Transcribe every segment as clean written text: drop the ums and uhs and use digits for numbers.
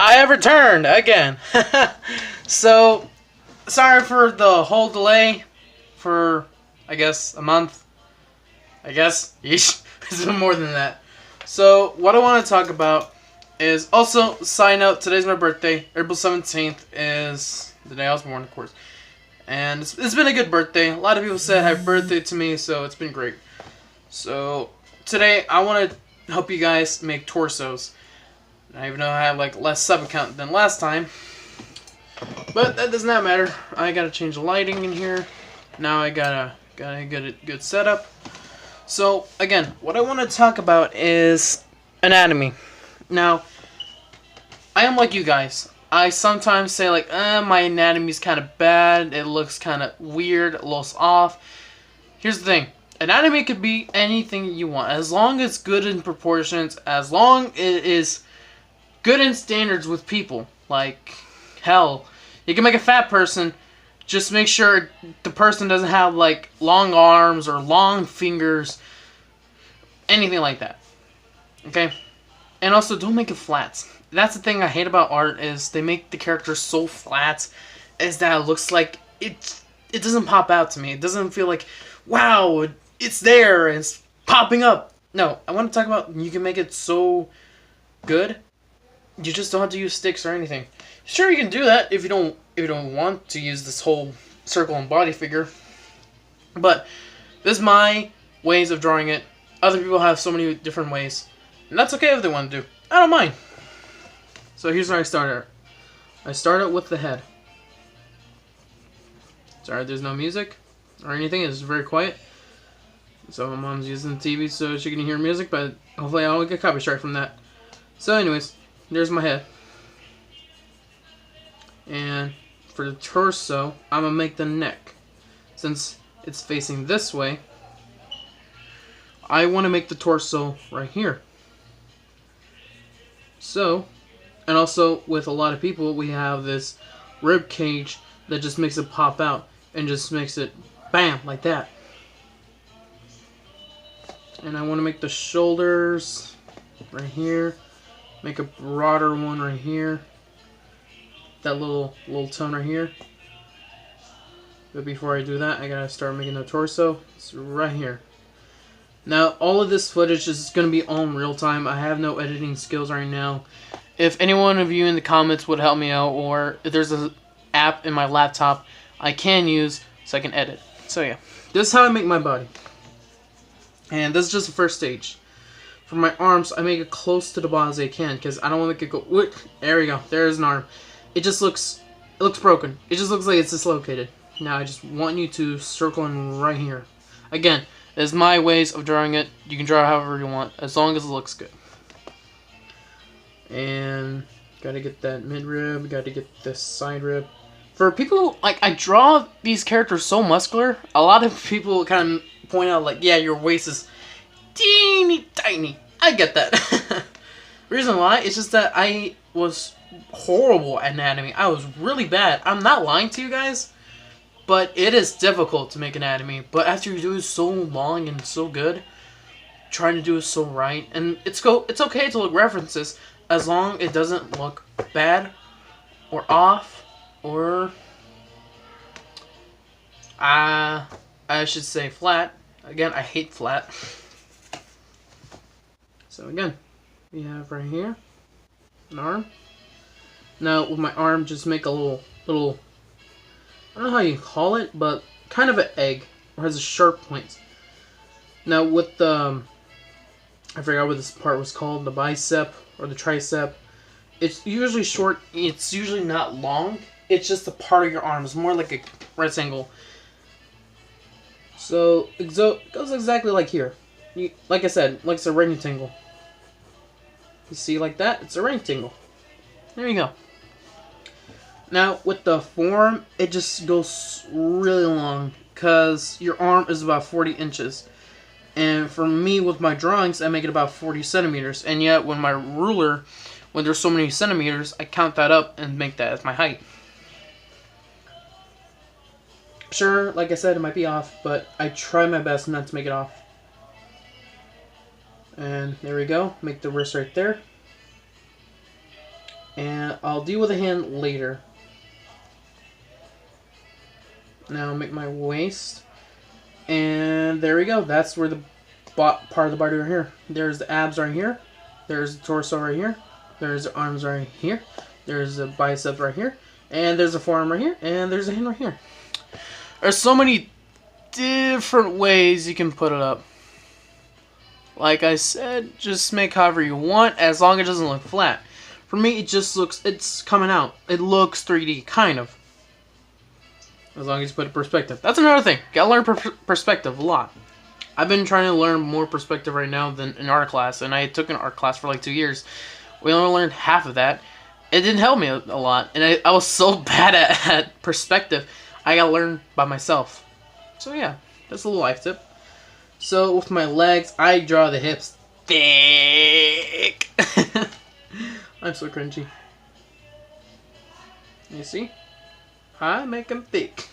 I have returned again. So, sorry for the whole delay for, I guess, a month. I guess. Yeesh. It's been more than that. So, what I want to talk about is, also, side note, today's my birthday. April 17th is the day I was born, of course. And it's been a good birthday. A lot of people said happy birthday to me, so it's been great. So, today, I want to help you guys make torsos. I even know I have like less sub count than last time, but that does not matter. I gotta change the lighting in here. Now I gotta get a good setup. So again, what I want to talk about is anatomy. Now, I am like you guys. I sometimes say like, my anatomy's kind of bad. It looks kind of weird. It looks off. Here's the thing. Anatomy could be anything you want, as long as it's good in proportions, as long as it is good in standards with people. Like, hell, you can make a fat person, just make sure the person doesn't have, like, long arms or long fingers, anything like that. Okay? And also, don't make it flat. That's the thing I hate about art, is they make the characters so flat, is that it looks like it doesn't pop out to me. It doesn't feel like, wow, it's there, and it's popping up. No, I want to talk about, you can make it so good. You just don't have to use sticks or anything. Sure, you can do that if you don't want to use this whole circle and body figure. But this is my ways of drawing it. Other people have so many different ways, and that's okay if they want to do. I don't mind. So here's where I started. I started with the head. Sorry, there's no music or anything. It's very quiet. So my mom's using the TV so she can hear music, but hopefully I don't get copyright strike from that. So anyways, there's my head. And for the torso, I'm going to make the neck. Since it's facing this way, I want to make the torso right here. So, and also with a lot of people, we have this rib cage that just makes it pop out and just makes it bam, like that. And I want to make the shoulders right here. Make a broader one right here. That little tone right here. But before I do that, I gotta start making the torso. It's right here. Now, all of this footage is gonna be all in real time. I have no editing skills right now. If any one of you in the comments would help me out, or if there's an app in my laptop I can use so I can edit. So yeah, this is how I make my body. And this is just the first stage. For my arms, I make it close to the bottom as I can, because I don't want to make it go. There we go. There's an arm. It looks broken. It just looks like it's dislocated. Now I just want you to circle in right here. Again, this is my ways of drawing it. You can draw however you want, as long as it looks good. And gotta get that midrib. Gotta get this side rib. For people, like, I draw these characters so muscular. A lot of people kind of point out, like, yeah, your waist is teeny tiny. I get that. Reason why? It's just that I was horrible at anatomy. I was really bad. I'm not lying to you guys, but it is difficult to make anatomy. But after you do it so long and so good, trying to do it so right, and it's okay to look references as long as it doesn't look bad or off or I should say flat. Again, I hate flat. So again, we have right here an arm. Now with my arm, just make a little, I don't know how you call it, but kind of an egg, or has a sharp point. Now with the, I forgot what this part was called, the bicep or the tricep. It's usually short. It's usually not long. It's just a part of your arm. It's more like a rectangle. So it goes exactly like here. Like I said, like it's a rectangle. You see, like that? It's a rectangle. There you go. Now, with the forearm, it just goes really long, because your arm is about 40 inches. And for me, with my drawings, I make it about 40 centimeters. And yet, when my ruler, when there's so many centimeters, I count that up and make that as my height. Sure, like I said, it might be off, but I try my best not to make it off. And there we go. Make the wrist right there. And I'll deal with the hand later. Now make my waist. And there we go. That's where the part of the body right here. There's the abs right here. There's the torso right here. There's the arms right here. There's the bicep right here. And there's the forearm right here. And there's the hand right here. There's so many different ways you can put it up. Like I said, just make however you want, as long as it doesn't look flat. For me, it just looks, it's coming out. It looks 3D, kind of. As long as you put it in perspective. That's another thing. Gotta learn perspective a lot. I've been trying to learn more perspective right now than in art class, and I took an art class for like 2 years. We only learned half of that. It didn't help me a lot, and I was so bad at perspective, I gotta learn by myself. So yeah, that's a little life tip. So with my legs, I draw the hips thick. I'm so cringy. You see? I make them thick.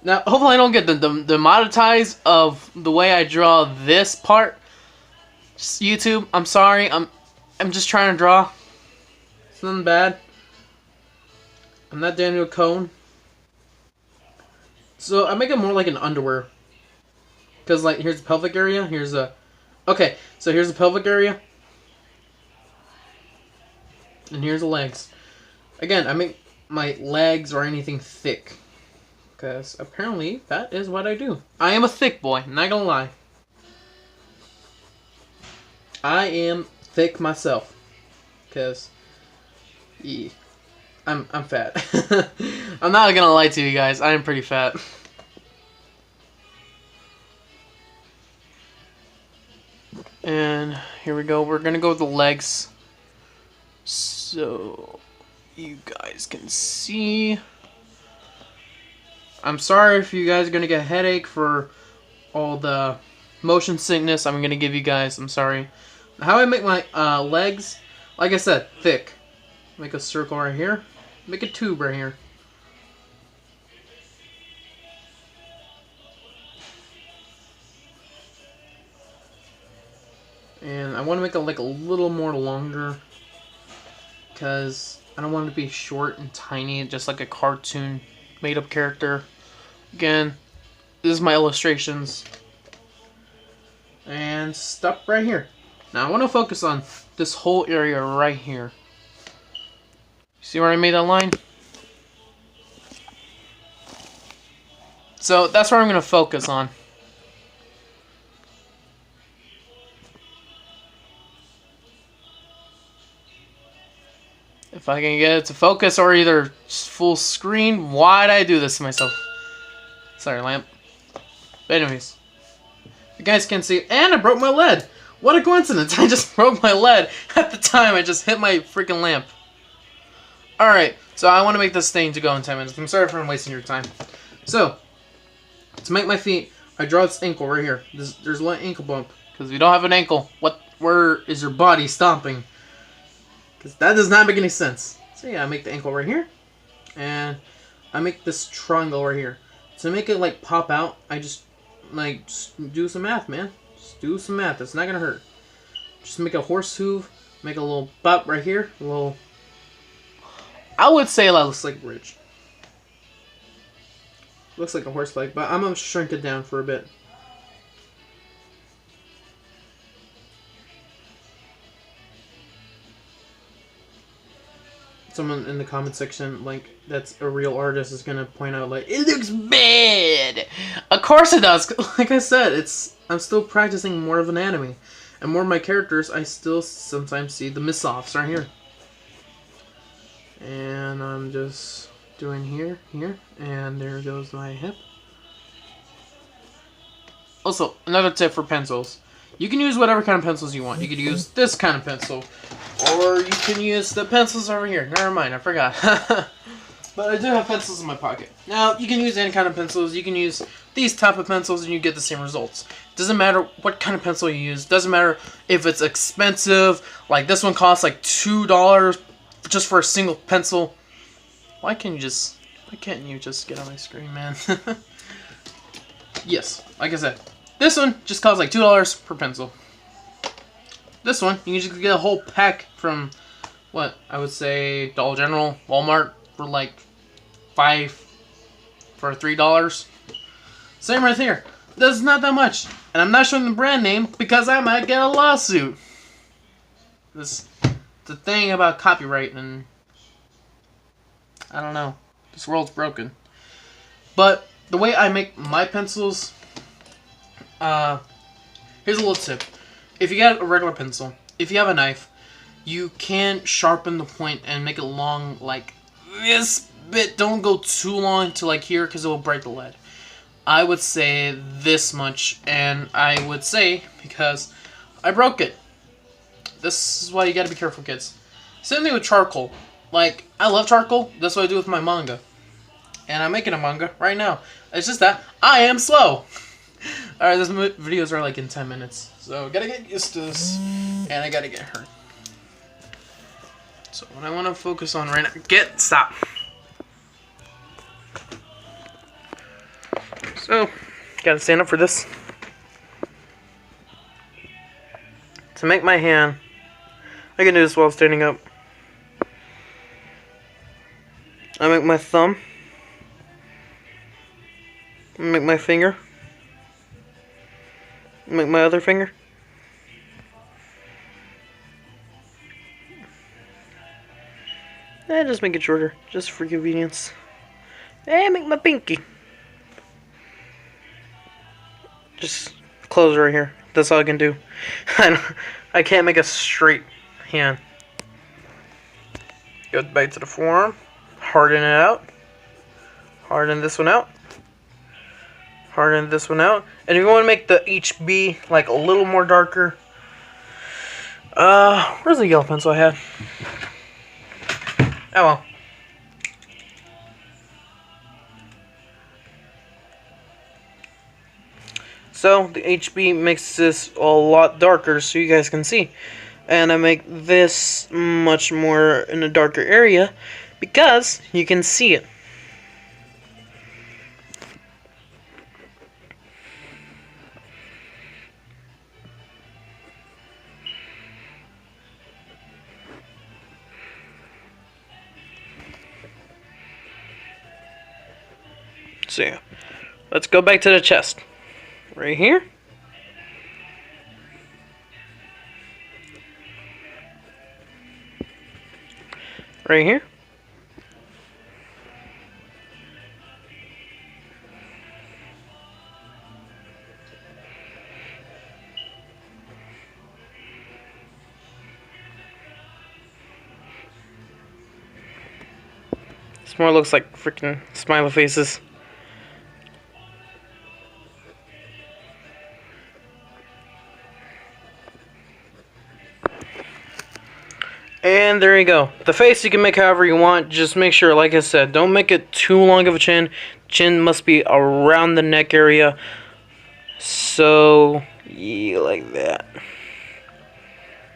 Now, hopefully I don't get the demonetized of the way I draw this part. Just YouTube, I'm sorry. I'm just trying to draw. It's nothing bad. I'm not Daniel Cohn. So I make it more like an underwear. Because like here's the pelvic area. Here's a okay. So here's the pelvic area. And here's the legs. Again, I make my legs or anything thick. Because apparently that is what I do. I am a thick boy, not gonna lie. I am thick myself. Because yeah, I'm fat. I'm not gonna lie to you guys, I am pretty fat. And here we go, we're gonna go with the legs. So you guys can see. I'm sorry if you guys are gonna get a headache for all the motion sickness I'm gonna give you guys. I'm sorry. How I make my legs, like I said, thick. Make a circle right here. Make a tube right here. And I want to make it like a little more longer, because I don't want it to be short and tiny, just like a cartoon made up character. Again, this is my illustrations. And stop right here. Now I want to focus on this whole area right here. See where I made that line? So that's where I'm going to focus on. If I can get it to focus or either full screen, why'd I do this to myself? Sorry, lamp. But anyways, you guys can see, and I broke my lead. What a coincidence! I just broke my lead at the time I just hit my freaking lamp. All right, so I want to make this thing to go in 10 minutes. I'm sorry for wasting your time. So to make my feet, I draw this ankle right here. There's a little ankle bump because if you don't have an ankle, where is your body stomping? Because that does not make any sense. So yeah, I make the ankle right here. And I make this triangle right here. To make it like pop out, I just do some math, man. Just do some math. It's not going to hurt. Just make a horse hoof. Make a little bop right here. A little... I would say that looks like a bridge. Looks like a horse leg, but I'm going to shrink it down for a bit. Someone in the comment section, like, that's a real artist is gonna point out, like, it looks bad! Of course it does! Like I said, I'm still practicing more of anatomy. And more of my characters, I still sometimes see the miss-offs right here. And I'm just doing here, and there goes my hip. Also, another tip for pencils. You can use whatever kind of pencils you want. You could use this kind of pencil. Or you can use the pencils over here. Never mind, I forgot. But I do have pencils in my pocket. Now, you can use any kind of pencils. You can use these type of pencils and you get the same results. Doesn't matter what kind of pencil you use. Doesn't matter if it's expensive. Like this one costs like $2 just for a single pencil. Why can't you just get on my screen, man? Yes, like I said. This one just costs like $2 per pencil. This one, you can just get a whole pack from what I would say Dollar General, Walmart for like $3. Same right here. That's not that much, and I'm not showing the brand name because I might get a lawsuit. This the thing about copyright, and I don't know. This world's broken. But the way I make my pencils, here's a little tip. If you got a regular pencil, if you have a knife, you can sharpen the point and make it long like this bit. Don't go too long to like here because it will break the lead. I would say this much, and I would say because I broke it. This is why you gotta be careful, kids. Same thing with charcoal. Like, I love charcoal. That's what I do with my manga. And I'm making a manga right now. It's just that I am slow. Alright, this videos are like in 10 minutes. So, gotta get used to this. And I gotta get hurt. So, what I want to focus on right now... Stop. So, gotta stand up for this. To make my hand... I can do this while standing up. I make my thumb. I make my finger. I make my other finger. Just make it shorter, just for convenience. And make my pinky. Just close right here. That's all I can do. I can't make a straight hand. Go back to the forearm. Harden it out. Harden this one out. Harden this one out. And if you want to make the HB like a little more darker, where's the yellow pencil I had? Oh well. So the HB makes this a lot darker so you guys can see. And I make this much more in a darker area because you can see it. So yeah, let's go back to the chest. Right here. Right here. This more looks like freaking smiley faces. And there you go. The face you can make however you want. Just make sure, like I said, don't make it too long of a chin. Chin must be around the neck area. So, yeah, like that.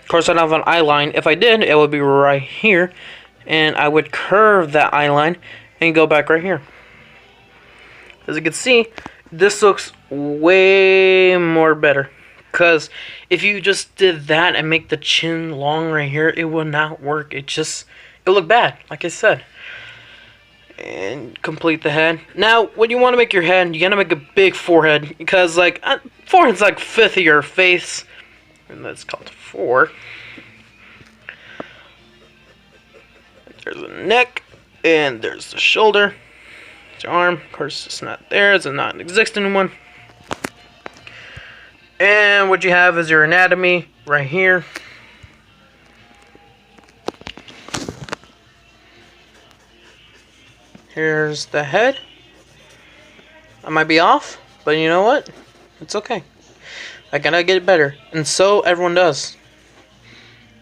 Of course, I don't have an eye line. If I did, it would be right here. And I would curve that eye line and go back right here. As you can see, this looks way more better. Because if you just did that and make the chin long right here, it would not work. It would look bad, like I said. And complete the head. Now, when you want to make your head, you gotta make a big forehead. Because, like, forehead's like fifth of your face. And that's called 4. There's the neck. And there's the shoulder. There's your arm. Of course, it's not there. It's a non-existent one. And what you have is your anatomy right here. Here's the head. I might be off, but you know what? It's okay. I gotta get it better. And so everyone does.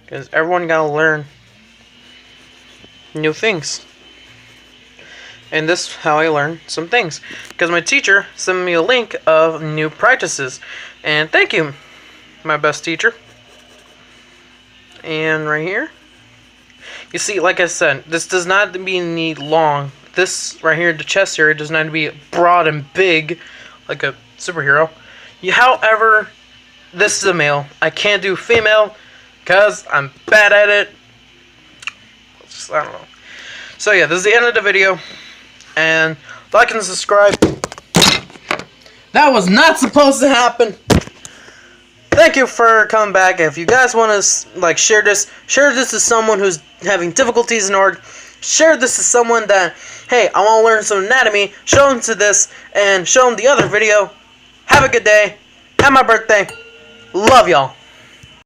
Because everyone gotta learn new things. And this is how I learned some things. Because my teacher sent me a link of new practices. And thank you, my best teacher. And right here. You see, like I said, this does not need long. This right here, the chest area, does not be broad and big like a superhero. However, this is a male. I can't do female because I'm bad at it. Just, I don't know. So yeah, this is the end of the video. And like and subscribe. That was not supposed to happen. Thank you for coming back. If you guys want to like share this to someone who's having difficulties in org. Share this to someone that, hey, I want to learn some anatomy. Show them to this and show them the other video. Have a good day. Have my birthday. Love y'all.